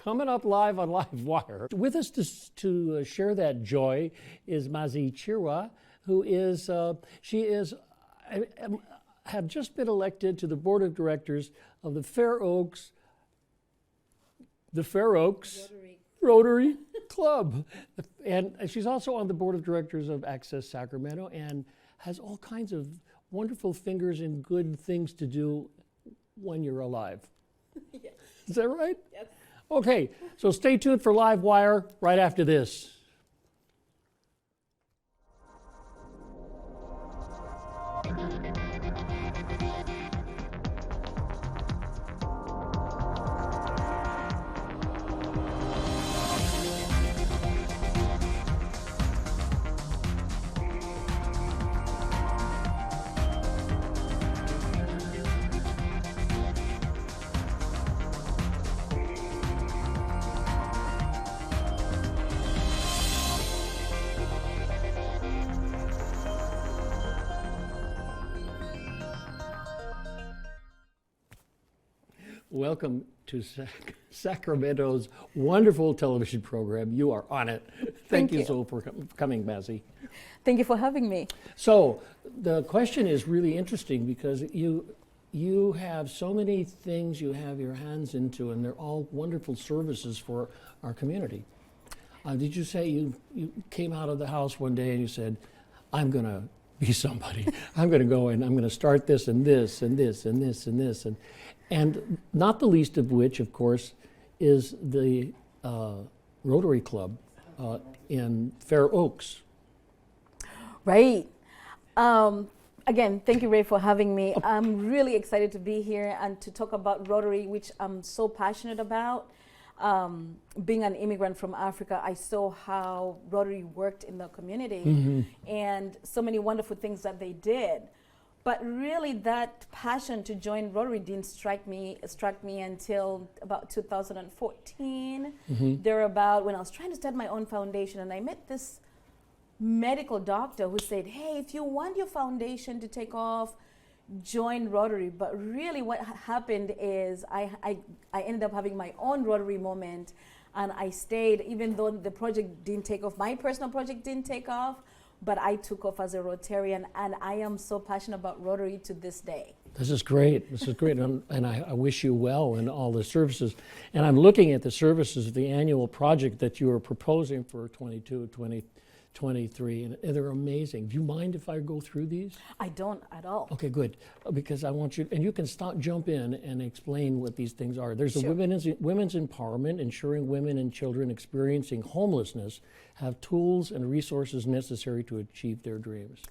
coming up live on LiveWire. With us to share that joy is Mazi Chirwa, who is, have just been elected to the board of directors of the Fair Oaks Rotary Club. And she's also on the board of directors of Access Sacramento and has all kinds of wonderful fingers and good things to do when you're alive. Yes. Is that right? Yes. Okay, so stay tuned for LiveWire right after this. Welcome to Sacramento's wonderful television program. You are on it. Thank you so for coming, Mazi. Thank you for having me. So the question is really interesting because you have so many things you have your hands into, and they're all wonderful services for our community. Did you say you came out of the house one day and you said, I'm going to be somebody. I'm going to go and I'm going to start this and this and this and this and this. And not the least of which, of course, is the Rotary Club in Fair Oaks. Right. Again, thank you, Ray, for having me. I'm really excited to be here and to talk about Rotary, which I'm so passionate about. Being an immigrant from Africa, I saw how Rotary worked in the community and so many wonderful things that they did. But really that passion to join Rotary didn't struck me until about 2014, thereabout, when I was trying to start my own foundation, and I met this medical doctor who said, hey, if you want your foundation to take off, join Rotary. But really what happened is I ended up having my own Rotary moment, and I stayed, even though the project didn't take off, my personal project didn't take off, but I took off as a Rotarian, and I am so passionate about Rotary to this day. This is great. This is great, and I wish you well in all the services. And I'm looking at the services of the annual project that you are proposing for 2023, and they're amazing. Do you mind if I go through these? I don't at all. Okay, good, because I want you, and you can jump in and explain what these things are. There's the women's empowerment, ensuring women and children experiencing homelessness have tools and resources necessary to achieve their dreams.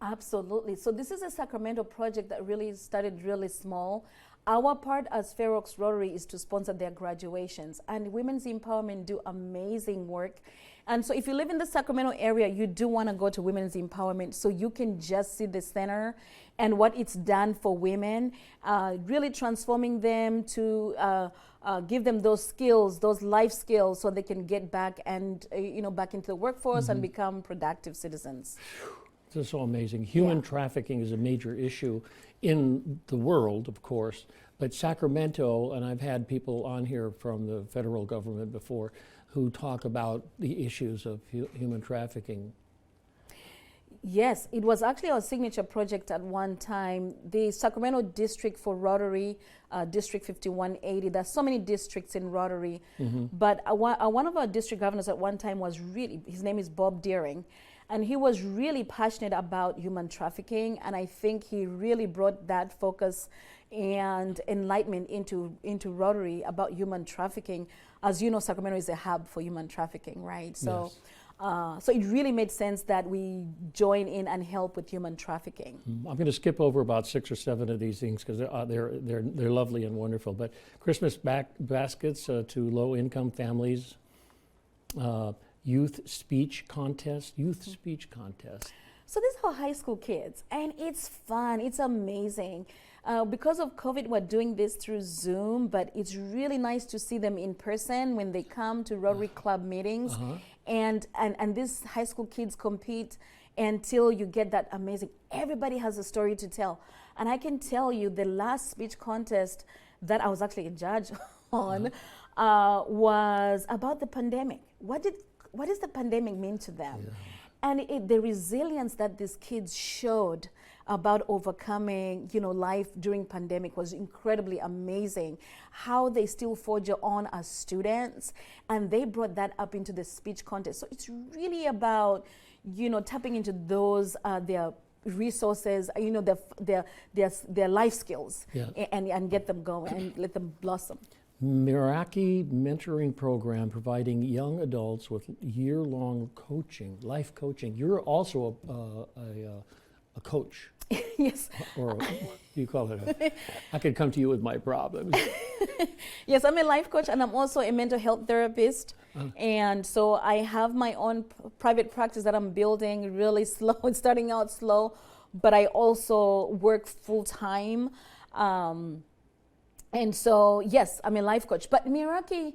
Absolutely. So this is a Sacramento project that really started really small. Our part as Fair Oaks Rotary is to sponsor their graduations, and women's empowerment do amazing work. And so if you live in the Sacramento area, you do want to go to Women's Empowerment so you can just see the center and what it's done for women, really transforming them to give them those skills, those life skills, so they can get back and back into the workforce and become productive citizens. This is so amazing. Human trafficking is a major issue in the world, of course, but Sacramento, and I've had people on here from the federal government before, who talk about the issues of human trafficking. Yes, it was actually our signature project at one time. The Sacramento District for Rotary, District 5180, there's so many districts in Rotary, but one of our district governors at one time was his name is Bob Deering, and he was really passionate about human trafficking, and I think he really brought that focus and enlightenment into Rotary about human trafficking. As you know, Sacramento is a hub for human trafficking, right? So, so it really made sense that we join in and help with human trafficking. I'm going to skip over about 6 or 7 of these things because they're lovely and wonderful. But Christmas baskets to low-income families, youth speech contest. So these are high school kids, and it's fun. It's amazing. Because of COVID, we're doing this through Zoom, but it's really nice to see them in person when they come to Rotary Club meetings. And these high school kids compete until you get that amazing, everybody has a story to tell. And I can tell you the last speech contest that I was actually a judge on, was about the pandemic. What does the pandemic mean to them? Yeah. And the resilience that these kids showed about overcoming, life during pandemic was incredibly amazing. How they still forge on as students, and they brought that up into the speech contest. So it's really about, tapping into those their resources, their life skills, and get them going and let them blossom. Meraki mentoring program providing young adults with year-long coaching, life coaching. You're also a coach. Yes. Or you call it I could come to you with my problems. Yes, I'm a life coach, and I'm also a mental health therapist. And so I have my own private practice that I'm building really slow. It's starting out slow, but I also work full time. And so, yes, I'm a life coach. But Meraki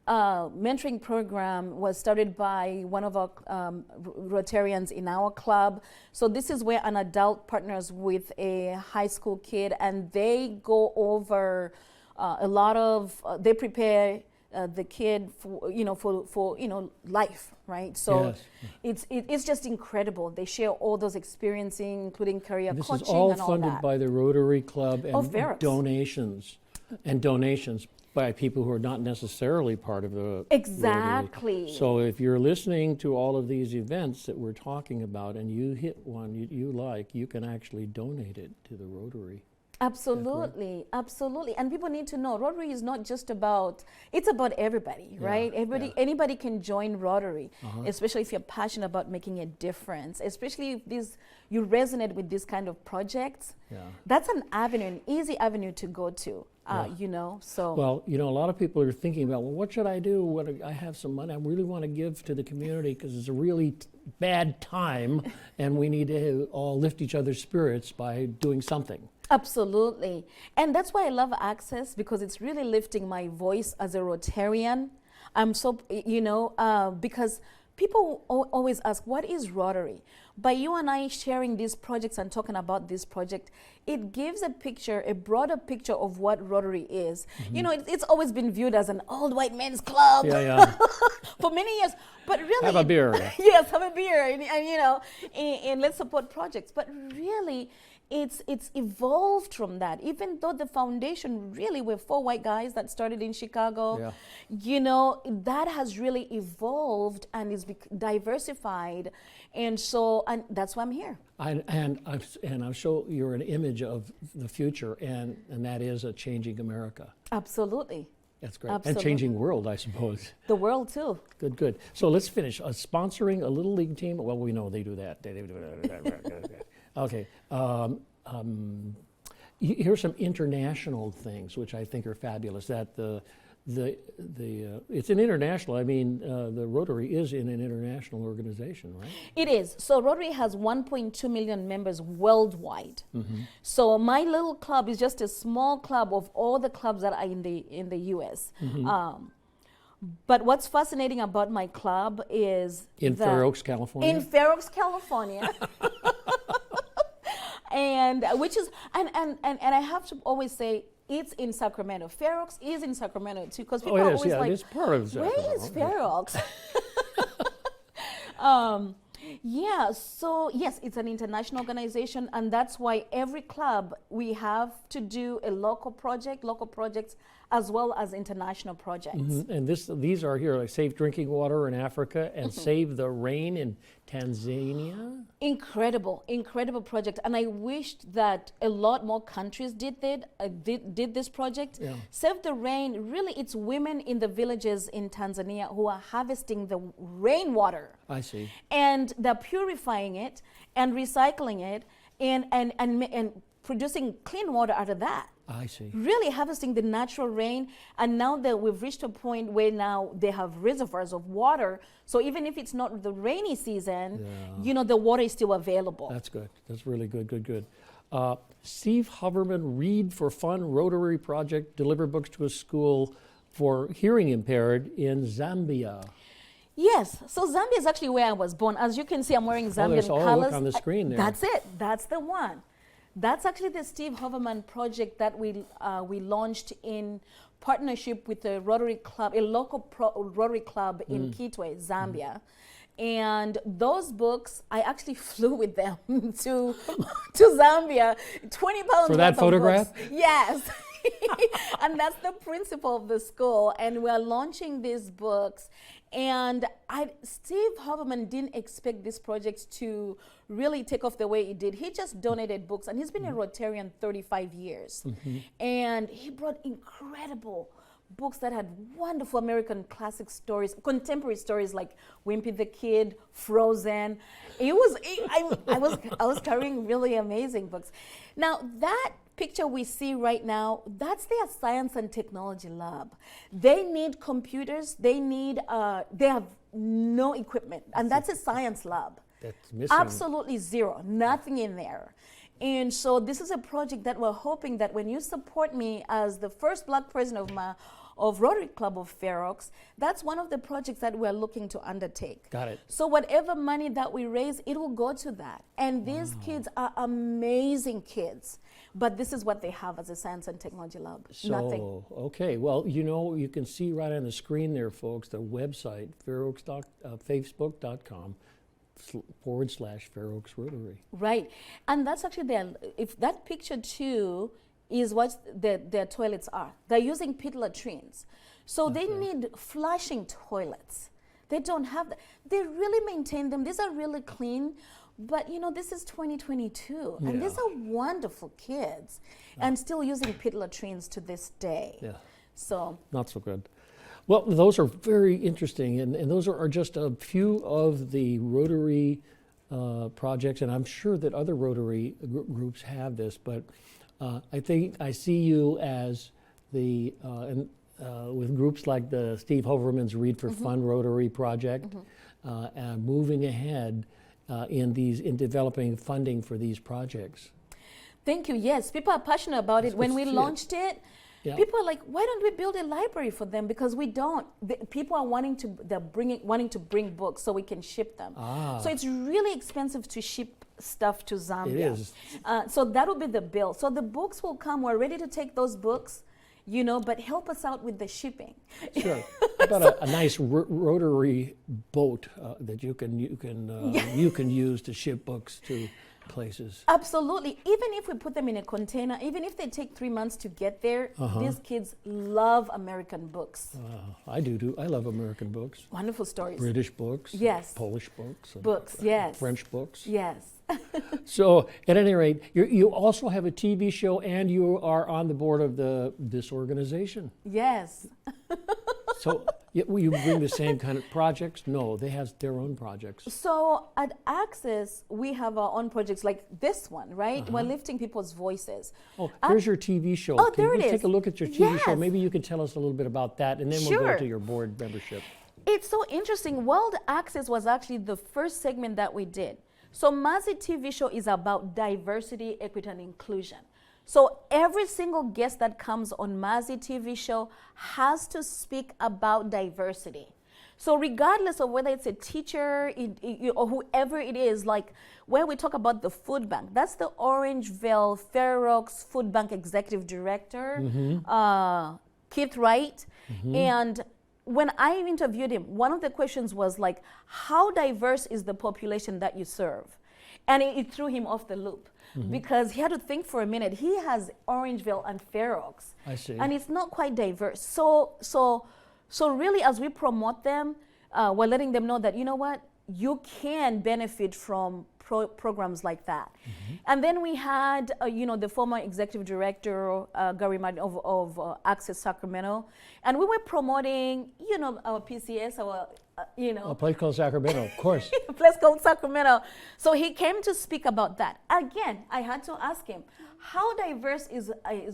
mentoring program was started by one of our Rotarians in our club. So this is where an adult partners with a high school kid, and they go over a lot of, they prepare the kid for life, right? So yes. it's just incredible. They share all those experiences, including career This coaching is all and all funded that. by the Rotary Club and Ferox. donations by people who are not necessarily part of the Exactly. Rotary. So if you're listening to all of these events that we're talking about and you hit one you like, you can actually donate it to the Rotary. Absolutely, absolutely. And people need to know Rotary is not just about, it's about everybody, right? Anybody can join Rotary, especially if you're passionate about making a difference, especially if you resonate with this kind of projects. Yeah. That's an avenue, an easy avenue to go to, so. Well, a lot of people are thinking about, well, what should I do? I have some money. I really want to give to the community because it's a really bad time and we need to all lift each other's spirits by doing something. Absolutely. And that's why I love Access, because it's really lifting my voice as a Rotarian. I'm so, because people always ask, what is Rotary? By you and I sharing these projects and talking about this project, it gives a broader picture of what Rotary is. Mm-hmm. It's always been viewed as an old white men's club for many years. But really, have a beer. Yes, have a beer, and let's support projects. But really, it's evolved from that. Even though the foundation really were 4 white guys that started in Chicago, that has really evolved and is diversified, and that's why I'm here. And I'm sure you're an image of the future, and that is a changing America. Absolutely. That's great. Absolutely. And changing world, I suppose. The world too. Good. So let's finish. Sponsoring a little league team. Well, we know they do that. Okay. Here's some international things which I think are fabulous. That it's an international. I mean, the Rotary is in an international organization, right? It is. So Rotary has 1.2 million members worldwide. Mm-hmm. So my little club is just a small club of all the clubs that are in the U.S. Mm-hmm. But what's fascinating about my club is in Fair Oaks, California. In Fair Oaks, California. And which is and I have to always say it's in Sacramento. Fair Oaks is in Sacramento too, because people are always like, it is part of Sacramento. Where is Fair Oaks? So yes, it's an international organization, and that's why every club we have to do a local projects as well as international projects. Mm-hmm. And these are here, like Save Drinking Water in Africa and Save the Rain in Tanzania. Incredible project. And I wished that a lot more countries did this project. Yeah. Save the Rain, really it's women in the villages in Tanzania who are harvesting the rainwater. I see. And they're purifying it and recycling it and producing clean water out of that. I see. Really harvesting the natural rain, and now that we've reached a point where now they have reservoirs of water, so even if it's not the rainy season, the water is still available. That's good. That's really good. Steve Hoverman, Read for Fun Rotary Project, deliver books to a school for hearing impaired in Zambia. Yes, so Zambia is actually where I was born. As you can see, I'm wearing Zambian colors. Look on the screen there. That's it. That's the one. That's actually the Steve Hoverman project that we launched in partnership with a Rotary club, a local Rotary club in Kitwe, Zambia. And those books, I actually flew with them to Zambia, 20 pounds For that worth of photograph? books. Yes. And that's the principal of the school. And we're launching these books. And Steve Hoverman didn't expect this project to really take off the way it did. He just donated books, and he's been a Rotarian 35 years. And he brought incredible books that had wonderful American classic stories, contemporary stories like Wimpy the Kid, Frozen. I was carrying really amazing books. Now that picture we see right now, that's their science and technology lab. They need computers. They have no equipment, and that's a science lab. That's missing. Absolutely zero, nothing in there. And so this is a project that we're hoping that when you support me as the first Black president of Rotary Club of Fair Oaks, that's one of the projects that we're looking to undertake. Got it. So whatever money that we raise, it will go to that. And these kids are amazing kids. But this is what they have as a science and technology lab. Nothing. Okay. Well, you can see right on the screen there, folks, the website, facebook.com/Fair Oaks Rotary. Right. And that's actually if that picture too is what their toilets are. They're using pit latrines. So they need flushing toilets. They don't have that. They really maintain them. These are really clean. But this is 2022, and these are wonderful kids, and still using pit latrines to this day. Yeah. So not so good. Well, those are very interesting, and those are just a few of the Rotary projects, and I'm sure that other Rotary groups have this, but I think I see you as with groups like the Steve Hoverman's Read for Fun Rotary project, and moving ahead in developing funding for these projects. Thank you. Yes, people are passionate about it. When we launched it, people are like, "Why don't we build a library for them?" Because we don't. People are wanting to bring books so we can ship them. So it's really expensive to ship stuff to Zambia. It is. So that will be the bill. So the books will come. We're ready to take those books. But help us out with the shipping. Sure. How about a nice rotary boat that you can use to ship books to places? Absolutely. Even if we put them in a container, even if they take 3 months to get there, these kids love American books. I do. I love American books. Wonderful stories. British books. Yes. Polish books. Books. Yes. French books. Yes. So, at any rate, you also have a TV show, and you are on the board of this organization. Yes. So, will you bring the same kind of projects? No, they have their own projects. So, at Access, we have our own projects like this one, right? We're lifting people's voices. Oh, here's your TV show. Oh, there it is. Take a look at your TV show. Maybe you can tell us a little bit about that, and then we'll go to your board membership. It's so interesting. World Access was actually the first segment that we did. So Mazi TV show is about diversity, equity, and inclusion. So every single guest that comes on Mazi TV show has to speak about diversity. So regardless of whether it's a teacher or whoever it is, like where we talk about the food bank, that's the Orangeville Fair Oaks Food Bank Executive Director, Keith Wright. And when I interviewed him, one of the questions was like, how diverse is the population that you serve? And it threw him off the loop because he had to think for a minute. He has Orangeville and Fair Oaks. I see. And it's not quite diverse. So really, as we promote them, we're letting them know that, you know what, you can benefit from programs like that. And then we had, the former executive director, Gary Martin of Access Sacramento, and we were promoting, our PCS, A place called Sacramento, of course. A place called Sacramento. So he came to speak about that. Again, I had to ask him, how diverse is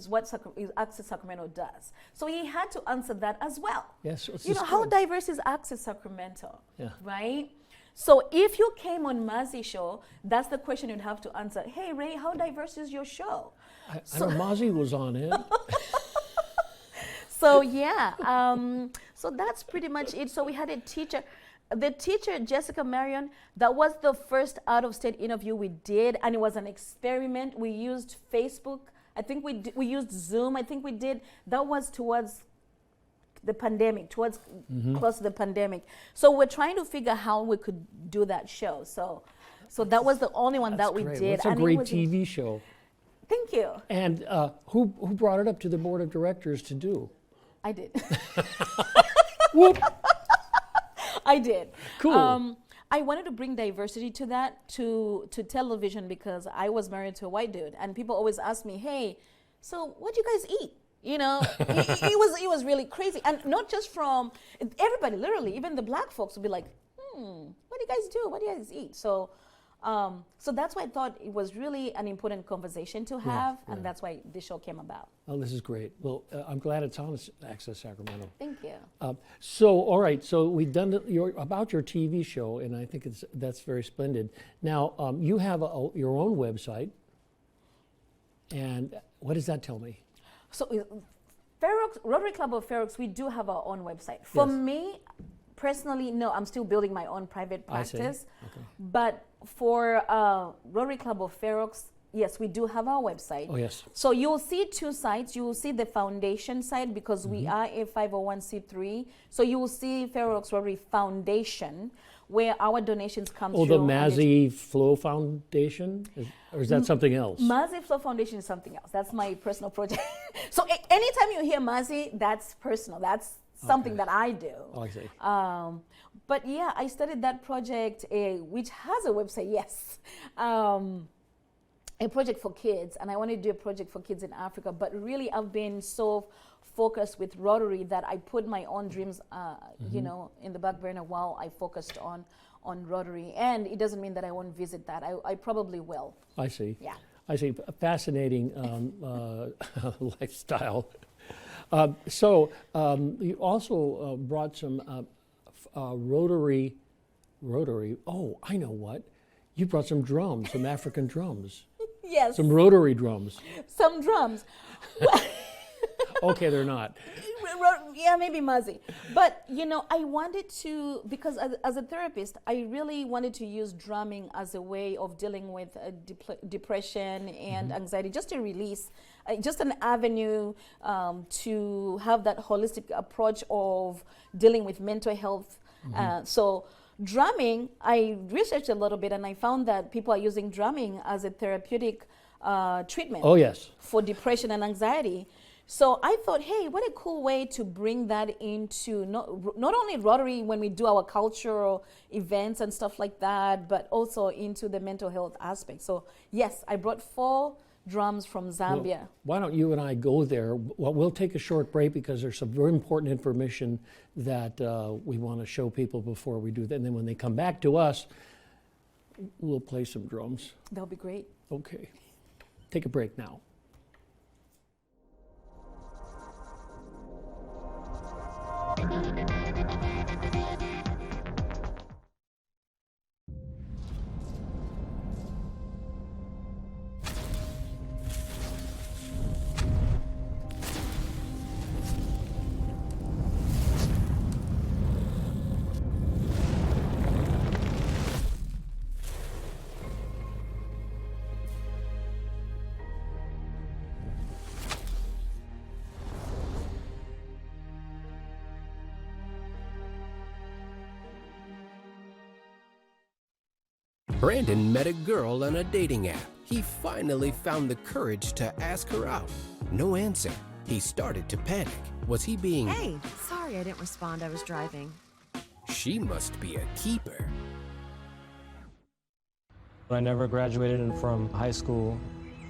what Access Sacramento does? So he had to answer that as well. Yes. How diverse is Access Sacramento? Yeah. Right? So if you came on Mazi show, that's the question you'd have to answer. Hey, Ray, how diverse is your show? I know Mazi was on it. So yeah, so that's pretty much it. So we had a teacher. The teacher, Jessica Marion, that was the first out-of-state interview we did, and it was an experiment. We used Facebook. I think we used Zoom. I think we did. That was towards the pandemic, towards close to the pandemic. So we're trying to figure how we could do that show. So that was the only one that we Great. did. It's a and great it was TV show. Thank you. And who brought it up to the board of directors to do? I did. Whoop. I did. Cool. I wanted to bring diversity to that, to television, because I was married to a white dude, and people always ask me, "Hey, so what do you guys eat?" You know, it was really crazy, and not just from everybody. Literally, even the black folks would be like, "What do you guys do? What do you guys eat?" So, so that's why I thought it was really an important conversation to have, and that's why this show came about. Oh, this is great. Well, I'm glad it's on Access Sacramento. Thank you. So, all right. So we've done about your TV show, and I think that's very splendid. Now, you have your own website, and what does that tell me? So, Fair Oaks, Rotary Club of Fair Oaks, we do have our own website. For me, personally, no, I'm still building my own private practice. I see. Okay. But for Rotary Club of Fair Oaks, yes, we do have our website. Oh, yes. So you will see two sites. You will see the foundation site, because we are a 501c3. So you will see Fair Oaks Rotary Foundation, where our donations come through. Oh, the Mazzy Flow Foundation? Or is that something else? Mazzy Flow Foundation is something else. That's my personal project. So anytime you hear Mazzy, that's personal. That's something that I do. Oh, I see. But yeah, I started that project, which has a website, yes. A project for kids, and I wanted to do a project for kids in Africa, but really I've been so focused with Rotary that I put my own dreams, you know, in the back burner while I focused on Rotary. And it doesn't mean that I won't visit that. I probably will. I see. Yeah. I see. Fascinating lifestyle. So you also brought some Rotary. Oh, I know what. You brought some drums, some African drums. Yes. Some Rotary drums. Some drums. Okay, they're not. Yeah, maybe Mazzy. But, you know, I wanted to, because as a therapist, I really wanted to use drumming as a way of dealing with depression and anxiety, just to release, just an avenue to have that holistic approach of dealing with mental health. So drumming, I researched a little bit, and I found that people are using drumming as a therapeutic treatment. Oh, yes. For depression and anxiety. So I thought, hey, what a cool way to bring that into not only Rotary when we do our cultural events and stuff like that, but also into the mental health aspect. So yes, I brought 4 drums from Zambia. Well, why don't you and I go there? Well, we'll take a short break because there's some very important information that we want to show people before we do that. And then when they come back to us, we'll play some drums. That'll be great. Okay. Take a break now. Brandon met a girl on a dating app. He finally found the courage to ask her out. No answer. He started to panic. Was he being... Hey, sorry I didn't respond. I was driving. She must be a keeper. When I never graduated from high school,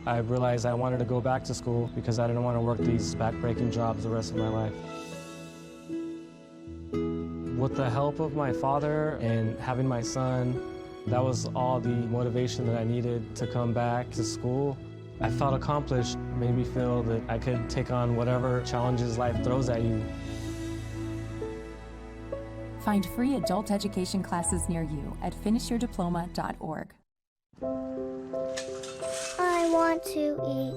I realized I wanted to go back to school because I didn't want to work these back-breaking jobs the rest of my life. With the help of my father and having my son, that was all the motivation that I needed to come back to school. I felt accomplished, made me feel that I could take on whatever challenges life throws at you. Find free adult education classes near you at finishyourdiploma.org. I want to eat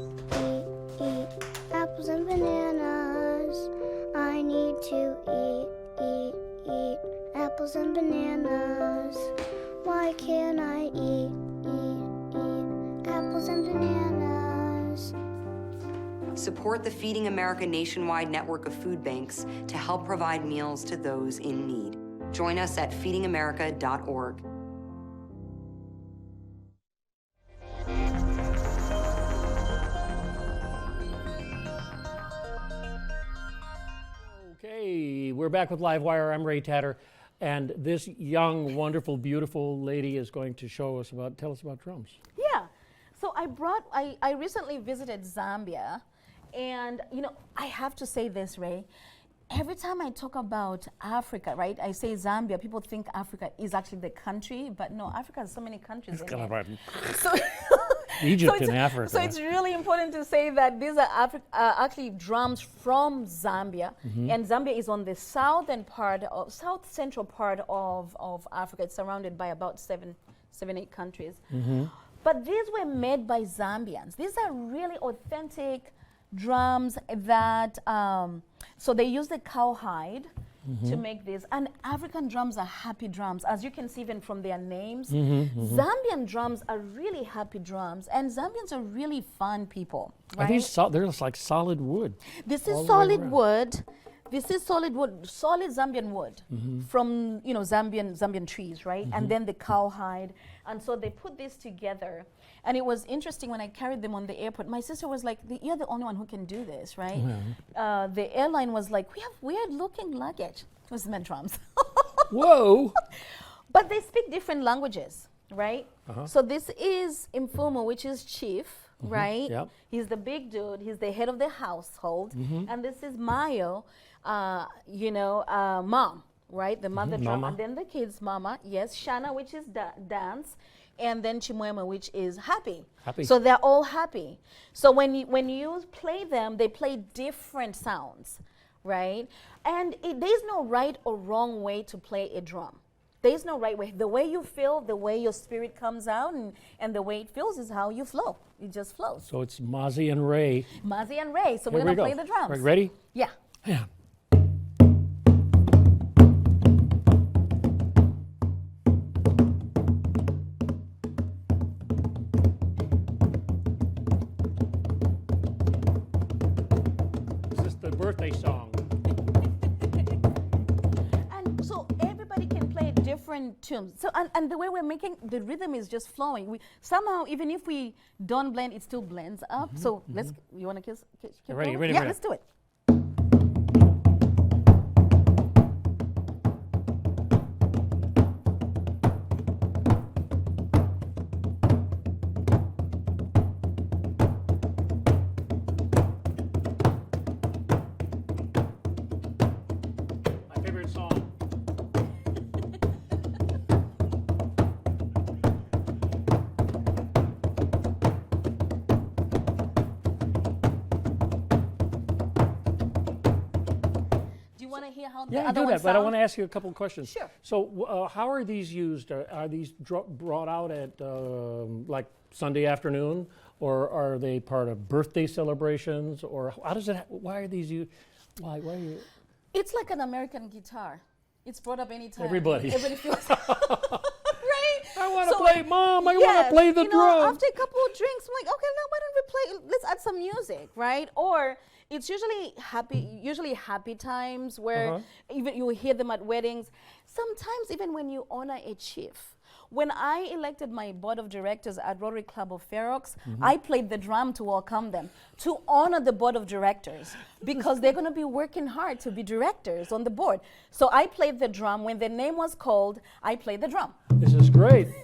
apples and bananas. I need to eat apples and bananas. Why can't I eat apples and bananas? Support the Feeding America nationwide network of food banks to help provide meals to those in need. Join us at feedingamerica.org. Okay, we're back with LiveWire. I'm Ray Tatter, and this young, wonderful, beautiful lady is going to tell us about drums. Yeah. So I recently visited Zambia, and I have to say this, Ray. Every time I talk about Africa, right, I say Zambia, people think Africa is actually the country, but no, Africa has so many countries in it. So Egypt and Africa. So it's really important to say that these are actually drums from Zambia, and Zambia is on the south central part of Africa. It's surrounded by about seven, 8 countries. But these were made by Zambians. These are really authentic drums that, so they use the cowhide to make this. And African drums are happy drums, as you can see even from their names. Zambian drums are really happy drums, and Zambians are really fun people. Right? Are these they're just like solid wood? This is solid wood. This is solid wood, solid Zambian wood from Zambian trees, right? And then the cowhide, and so they put this together. And it was interesting when I carried them on the airport. My sister was like, "You're the only one who can do this, right?" The airline was like, "We have weird-looking luggage." It was meant drums. Whoa! But they speak different languages, right? So this is Mfumo, which is chief, right? Yep. He's the big dude. He's the head of the household. And this is Mayo, mom, right? The mother drum. Mama. And then the kids, mama. Yes, Shana, which is dance. And then Chimwema, which is happy. Happy. So they're all happy. So when you play them, they play different sounds, right? And there's no right or wrong way to play a drum. There's no right way. The way you feel, the way your spirit comes out, and the way it feels is how you flow. It just flows. So it's Mozzie and Ray. Mozzie and Ray. So we're Here we going to go. play the drums. Right, ready? Yeah. Yeah. This is the birthday song. And so everybody can play different tunes. So and the way we're making the rhythm is just flowing. We somehow, even if we don't blend, it still blends up. So you want to keep Ready, going? ready, Yeah, ready. let's do it. My favorite song. Do you want to hear how the Yeah, other do one that, but I sounds? want to ask you a couple of questions. Sure. So how are these used? Are these brought out at like Sunday afternoon, or are they part of birthday celebrations, or how does it? Why are these used? Why are you? It's like an American guitar. It's brought up anytime. Everybody. Everybody feels right. I want to So, play, Mom. I want to play the drum. After a couple of drinks, I'm like, okay, now why don't we play? Let's add some music, right? Or it's usually happy times where even you hear them at weddings. Sometimes even when you honor a chief. When I elected my board of directors at Rotary Club of Fair Oaks, I played the drum to welcome them, to honor the board of directors, because they're going to be working hard to be directors on the board. So I played the drum. When their name was called, I played the drum. This is great. And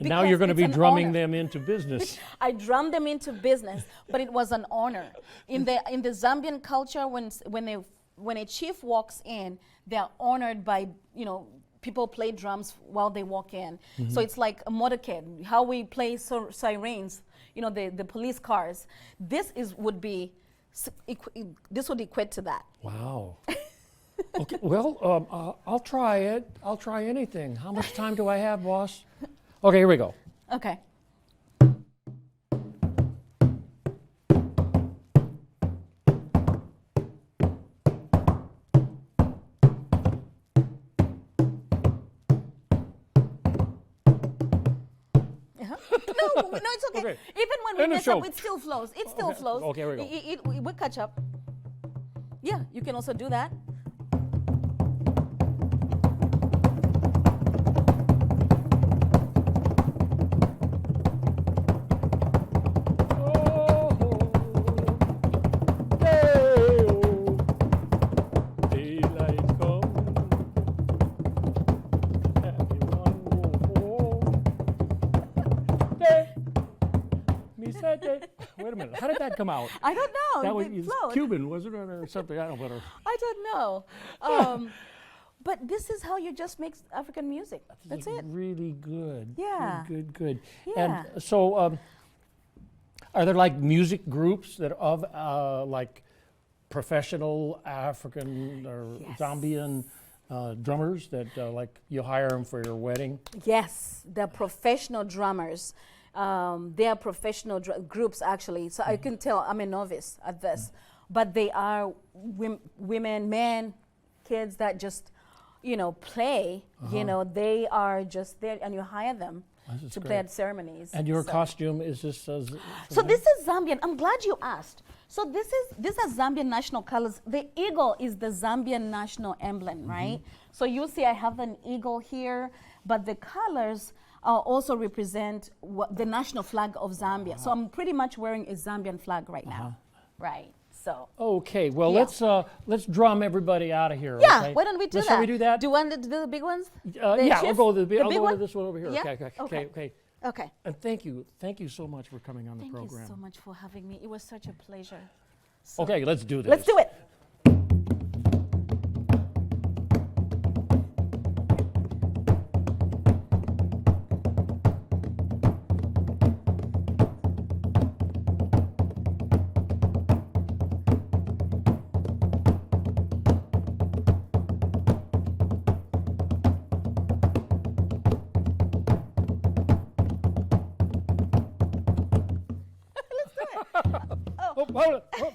now Because you're going to it's be an drumming honor. them into business. I drummed them into business, but it was an honor. In the Zambian culture, when a chief walks in, they're honored by, people play drums while they walk in. So it's like a motorcade, how we play sirens, the police cars. This would equate to that. Wow. Okay. Well, I'll try it. I'll try anything. How much time do I have, boss? Okay, here we go. Okay. no, it's okay. Okay. Even when we End of mess up, show. it still flows. It still flows. Okay, here we go. We'll catch up. Yeah, you can also do that. Wait a minute. How did that come out? I don't know. That was It flowed. Cuban, wasn't it, or something? I don't know. I don't know. But this is how you just make African music. That's it. Really good. Yeah. Good. Yeah. And so, are there like music groups that of like professional African or Yes. Zambian drummers that like you hire them for your wedding? Yes, they're professional drummers. They are professional groups, actually. So I can tell I'm a novice at this. But they are women, men, kids that just, play. They are just there, and you hire them This is to play great. at ceremonies. And your So- costume is this? So this is Zambian. I'm glad you asked. So these are Zambian national colors. The eagle is the Zambian national emblem, right? So you'll see I have an eagle here, but the colors also represent the national flag of Zambia. So I'm pretty much wearing a Zambian flag right now, right? So Okay, well Yeah. let's drum everybody out of here. yeah, okay? why don't we do that? Shall we do that? Do you want to do the big ones? Yeah, the we'll shift? go to The I'll big go to one? this one over here. Yeah? Okay. Okay. And thank you so much for coming on the Thank program. you so much for having me. It was such a pleasure. So Okay, let's do this. let's do it. Oh, hold it. Oh.